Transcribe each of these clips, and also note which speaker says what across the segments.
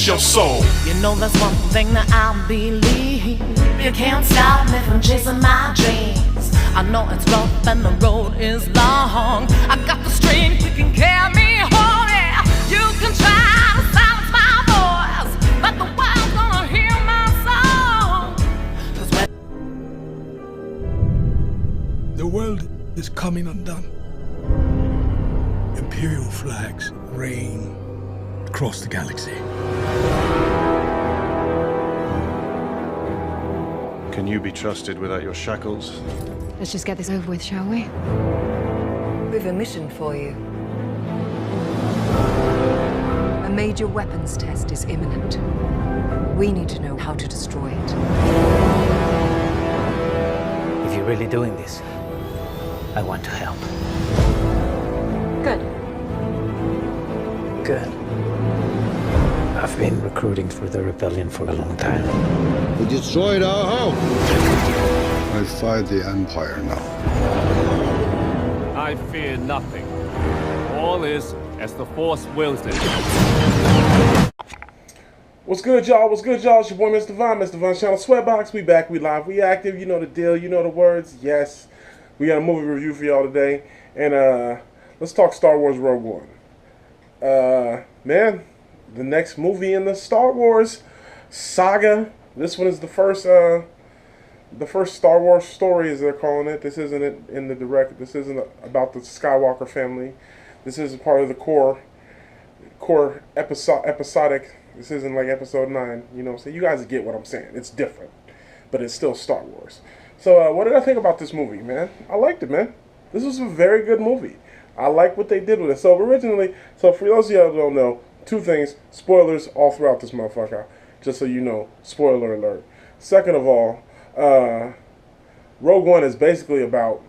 Speaker 1: bless your soul.
Speaker 2: You know that's one thing that I believe. You can't stop me from chasing my dreams. I know it's rough and the road is long. I got the strength that can carry me home. Yeah, you can try to silence my voice, but the world's gonna hear my song. 'Cause when
Speaker 3: the world is coming undone. Imperial flags reign across the galaxy.
Speaker 4: Can you be trusted without your shackles?
Speaker 5: Let's just get this over with, shall we?
Speaker 6: We've a mission for you. A major weapons test is imminent. We need to know how to destroy it.
Speaker 7: If you're really doing this, I want to help.
Speaker 6: Good.
Speaker 7: Good. I've been recruiting for the rebellion for a long time.
Speaker 8: We destroyed our home. I fight the Empire now.
Speaker 9: I fear nothing. All is as the Force wills it.
Speaker 1: What's good, y'all? What's good, y'all? It's your boy, Mr. Von Channel Sweatbox. We back, we live, we active. You know the deal, you know the words. Yes, we got a movie review for y'all today. And let's talk Star Wars Rogue One. Man, the next movie in the Star Wars saga. This one is the first Star Wars story, as they're calling it. This isn't it in the direct. This isn't about the Skywalker family. This is part of the core episodic. This isn't like episode 9. You know, so you guys get what I'm saying. It's different, but it's still Star Wars. So what did I think about this movie, man? I liked it, man. This was a very good movie. I like what they did with it. So originally, for those of y'all who don't know, 2 things, spoilers all throughout this motherfucker. Just so you know, spoiler alert. Second of all, Rogue One is basically about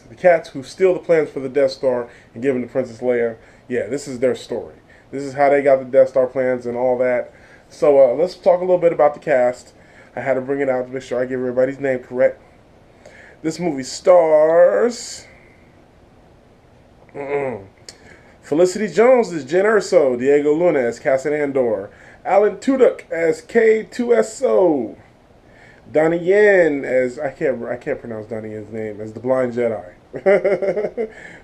Speaker 1: the cats who steal the plans for the Death Star and give them to Princess Leia. Yeah, this is their story. This is how they got the Death Star plans and all that. So let's talk a little bit about the cast. I had to bring it out to make sure I get everybody's name correct. This movie stars Felicity Jones as Jyn Erso, Diego Luna as Cassian Andor, Alan Tudyk as K2SO, Donnie Yen as I can't pronounce Donnie Yen's name, as the Blind Jedi,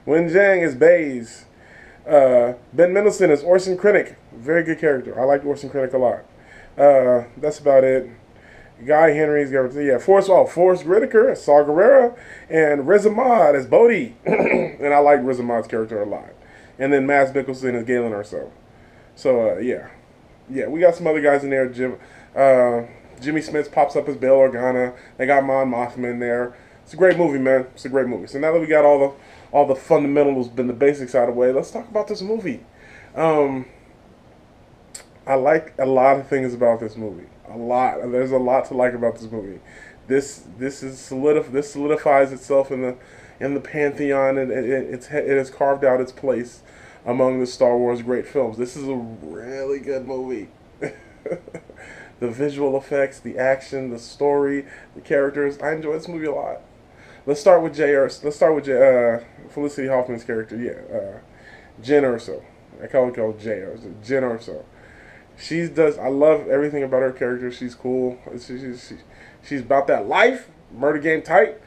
Speaker 1: Wen Zhang as Baze, Ben Mendelsohn as Orson Krennic, very good character. I like Orson Krennic a lot. That's about it. Guy Henry's Forrest Whitaker as Saw Gerrera, and Riz Ahmed as Bodhi, and I like Riz Ahmed's character a lot. And then Mads Mikkelsen as Galen Erso. So yeah, we got some other guys in there. Jimmy Smits pops up as Bail Organa. They got Mon Mothma in there. It's a great movie, man. It's a great movie. So now that we got all the fundamentals and the basics out of the way, let's talk about this movie. I like a lot of things about this movie. A lot. There's a lot to like about this movie. This solidifies itself in the pantheon, and it has carved out its place among the Star Wars great films. This is a really good movie. The visual effects, the action, the story, the characters. I enjoy this movie a lot. Let's start with Felicity Hoffman's character. Jyn Erso. I call her Jyn Erso. I love everything about her character. She's cool. She's about that life. Murder game tight.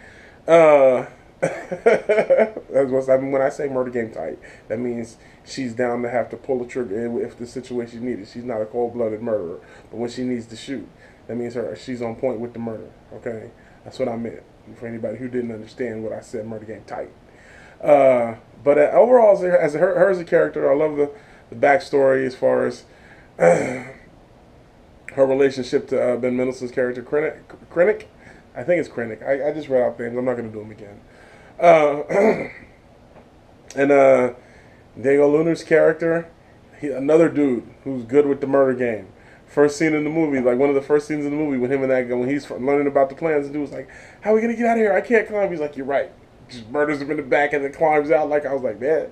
Speaker 1: That's what I mean when I say murder game tight. That means she's down to have to pull the trigger if the situation needed. She's not a cold-blooded murderer, but when she needs to shoot, that means she's on point with the murder. Okay, that's what I meant. For anybody who didn't understand what I said, murder game tight. But overall, as her as a character, I love the backstory as far as her relationship to Ben Mendelsohn's character, Krennic. I think it's Krennic. I just read out things. I'm not going to do them again. And Diego Luna's character, another dude who's good with the murder game. First scene in the movie, like one of the first scenes in the movie with him and that guy, when he's learning about the plans, the dude's like, "How are we going to get out of here? I can't climb." He's like, "You're right." Just murders him in the back and then climbs out. Like, I was like, man,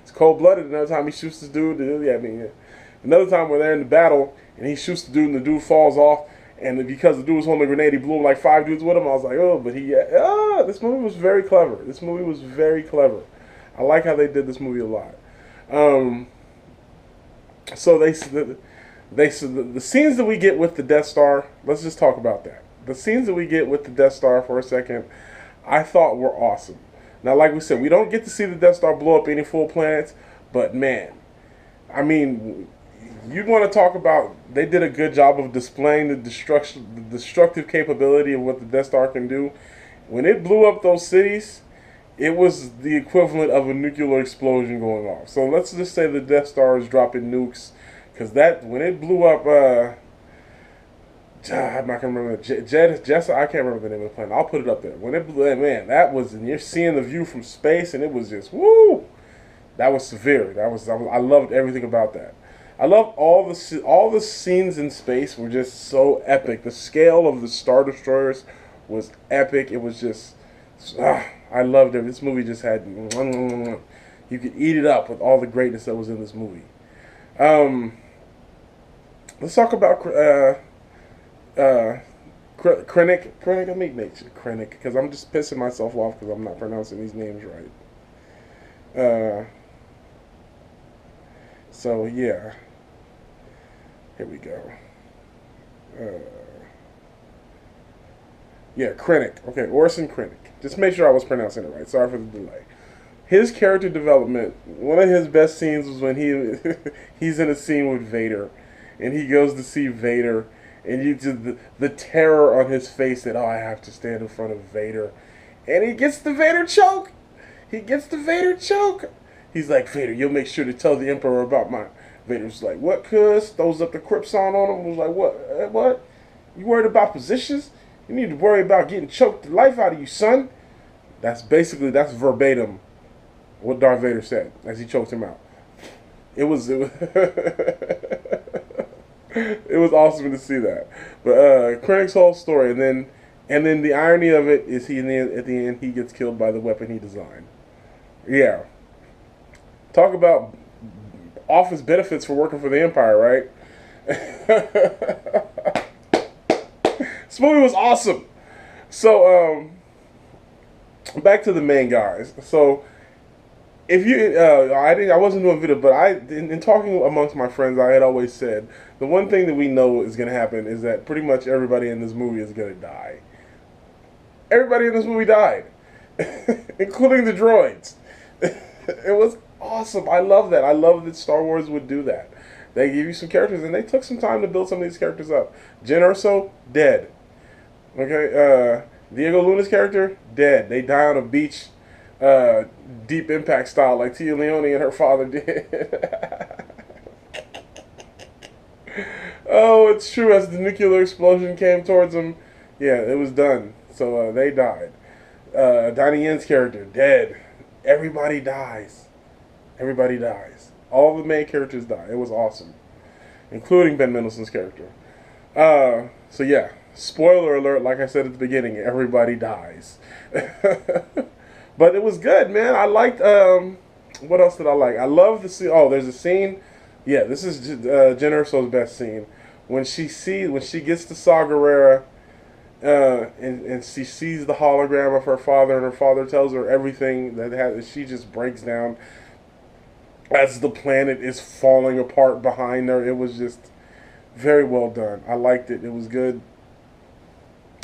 Speaker 1: it's cold-blooded. Another time he shoots this dude. Another time we're there in the battle and he shoots the dude and the dude falls off. And because the dude was holding a grenade, he blew like 5 dudes with him. I was like, oh, but this movie was very clever. I like how they did this movie a lot. So So the scenes that we get with the Death Star, let's just talk about that. The scenes that we get with the Death Star for a second, I thought were awesome. Now, like we said, we don't get to see the Death Star blow up any full planets, but man, I mean, you want to talk about, they did a good job of displaying the destructive capability of what the Death Star can do. When it blew up those cities, it was the equivalent of a nuclear explosion going off. So let's just say the Death Star is dropping nukes, because that, when it blew up, I'm not gonna remember. Jess, I can't remember the name of the planet. I'll put it up there. When it blew, man, that was, and you're seeing the view from space, and it was just woo. That was severe. I loved everything about that. I love all the scenes in space were just so epic. The scale of the Star Destroyers was epic. It was just, I loved it. This movie just had, you could eat it up with all the greatness that was in this movie. Let's talk about Krennic. Let me make sure Krennic, because I'm just pissing myself off because I'm not pronouncing these names right. So yeah, here we go. Yeah, Krennic. Okay, Orson Krennic. Just make sure I was pronouncing it right. Sorry for the delay. His character development, one of his best scenes was when he's in a scene with Vader, and he goes to see Vader, and you just the terror on his face that, oh, I have to stand in front of Vader, and he gets the Vader choke. He's like, Vader, you'll make sure to tell the Emperor about my. Vader's like, what, cuz? Throws up the Krypton on him. Was like, what? What? You worried about positions? You need to worry about getting choked the life out of you, son. That's verbatim what Darth Vader said as he choked him out. It was it was awesome to see that. But Krennic's whole story, and then the irony of it is at the end he gets killed by the weapon he designed. Yeah. Talk about office benefits for working for the Empire, right? This movie was awesome. So, back to the main guys. So, if you, I wasn't doing video, but in talking amongst my friends, I had always said the one thing that we know is going to happen is that pretty much everybody in this movie is going to die. Everybody in this movie died, including the droids. It was awesome. I love that. I love that Star Wars would do that. They give you some characters, and they took some time to build some of these characters up. Jyn Erso, dead. Okay, Diego Luna's character, dead. They die on a beach, Deep Impact style, like Tia Leone and her father did. Oh, it's true. As the nuclear explosion came towards them, yeah, it was done. So they died. Donnie Yen's character, dead. Everybody dies. Everybody dies. All the main characters die. It was awesome, including Ben Mendelsohn's character. So yeah, spoiler alert. Like I said at the beginning, everybody dies. But it was good, man. I liked. What else did I like? I love the scene. Oh, there's a scene. Yeah, this is Jyn Erso's best scene when she gets to Saw Gerrera, and she sees the hologram of her father, and her father tells her everything she just breaks down as the planet is falling apart behind her. It was just very well done. I liked it. It was good.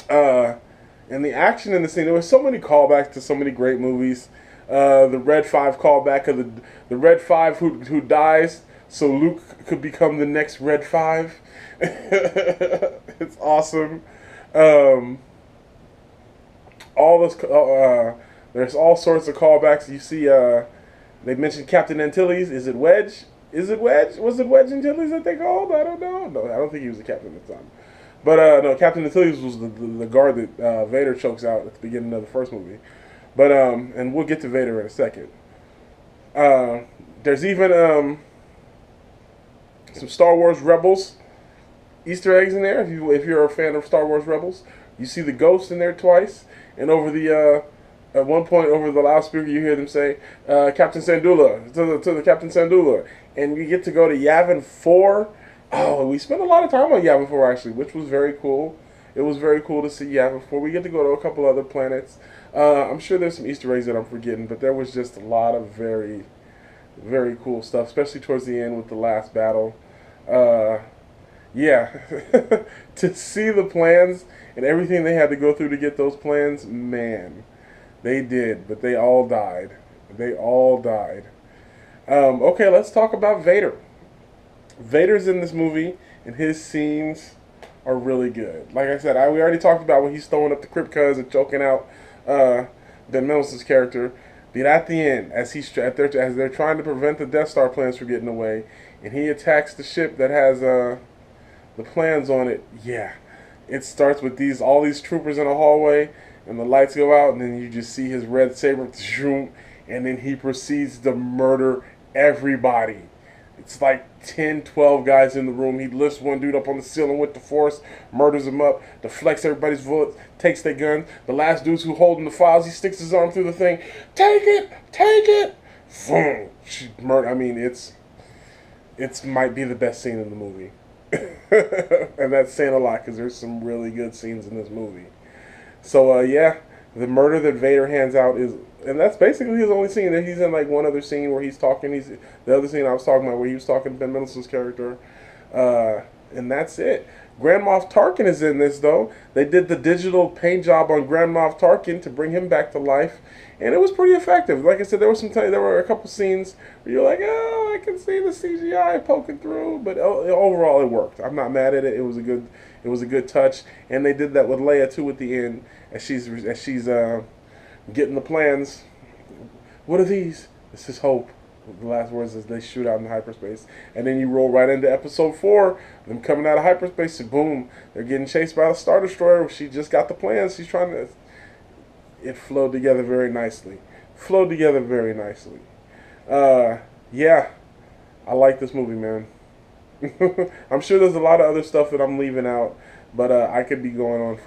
Speaker 1: And the action in the scene, there were so many callbacks to so many great movies. The Red 5 callback of the Red 5 who dies so Luke could become the next Red 5. It's awesome. There's all sorts of callbacks. You see, they mentioned Captain Antilles. Is it Wedge? Was it Wedge Antilles that they called? I don't know. No, I don't think he was the captain at the time. But no, Captain Antilles was the guard that Vader chokes out at the beginning of the first movie. But and we'll get to Vader in a second. There's even some Star Wars Rebels Easter eggs in there. If you're a fan of Star Wars Rebels, you see the Ghost in there twice, and over the at one point over the loudspeaker you hear them say Captain Syndulla to the Captain Syndulla, and you get to go to Yavin 4. Oh, we spent a lot of time on Yavin 4 actually, which was very cool. It was very cool to see Yavin 4. We get to go to a couple other planets. I'm sure there's some Easter eggs that I'm forgetting, but there was just a lot of very, very cool stuff, especially towards the end with the last battle. Yeah, to see the plans and everything they had to go through to get those plans, man, they did, but they all died. They all died. Okay, let's talk about Vader. Vader's in this movie, and his scenes are really good. Like I said, we already talked about when he's throwing up the Crypt Cuz and choking out Ben Mendelsohn's character. But at the end, as they're trying to prevent the Death Star plans from getting away, and he attacks the ship that has the plans on it. Yeah, it starts with all these troopers in a hallway, and the lights go out, and then you just see his red saber, and then he proceeds to murder everybody. It's like 10, 12 guys in the room. He lifts one dude up on the ceiling with the force, murders him up, deflects everybody's bullets, takes their guns. The last dude's who holding the files, he sticks his arm through the thing. Take it! Take it! Boom! I mean, it's might be the best scene in the movie. And that's saying a lot because there's some really good scenes in this movie. So, yeah, the murder that Vader hands out is... And that's basically his only scene. Then he's in like one other scene where he's talking. The other scene I was talking about where he was talking to Ben Mendelsohn's character, and that's it. Grand Moff Tarkin is in this though. They did the digital paint job on Grand Moff Tarkin to bring him back to life, and it was pretty effective. Like I said, there were a couple scenes where you're like, oh, I can see the CGI poking through, but overall it worked. I'm not mad at it. It was a good touch, and they did that with Leia too at the end as she's getting the plans. What are these? This is hope. The last words as they shoot out in hyperspace. And then you roll right into episode 4, them coming out of hyperspace, and boom, they're getting chased by a Star Destroyer. She just got the plans. She's trying to... It flowed together very nicely. Yeah, I like this movie, man. I'm sure there's a lot of other stuff that I'm leaving out, but I could go on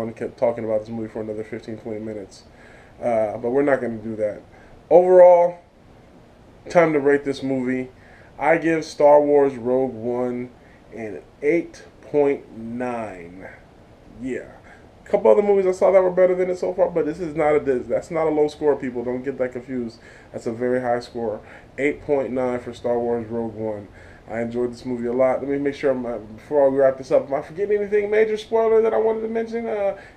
Speaker 1: and keep talking about this movie for another 15-20 minutes. But we're not going to do that. Overall, time to rate this movie. I give Star Wars Rogue One an 8.9. Yeah. A couple other movies I saw that were better than it so far, but that's not a low score, people. Don't get that confused. That's a very high score. 8.9 for Star Wars Rogue One. I enjoyed this movie a lot. Let me make sure, before we wrap this up, am I forgetting anything major spoiler that I wanted to mention?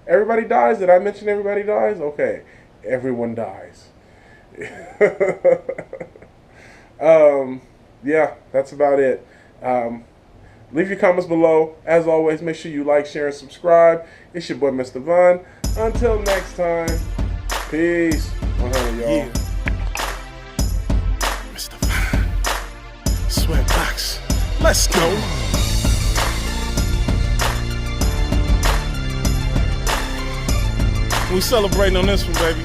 Speaker 1: Everybody dies. Did I mention everybody dies? Okay. Everyone dies. Yeah, that's about it. Leave your comments below. As always, make sure you like, share, and subscribe. It's your boy, Mr. Von. Until next time, peace. 100, y'all.
Speaker 3: Yeah. Mr. Von. Sweatbox. Let's go. We celebrating on this one, baby.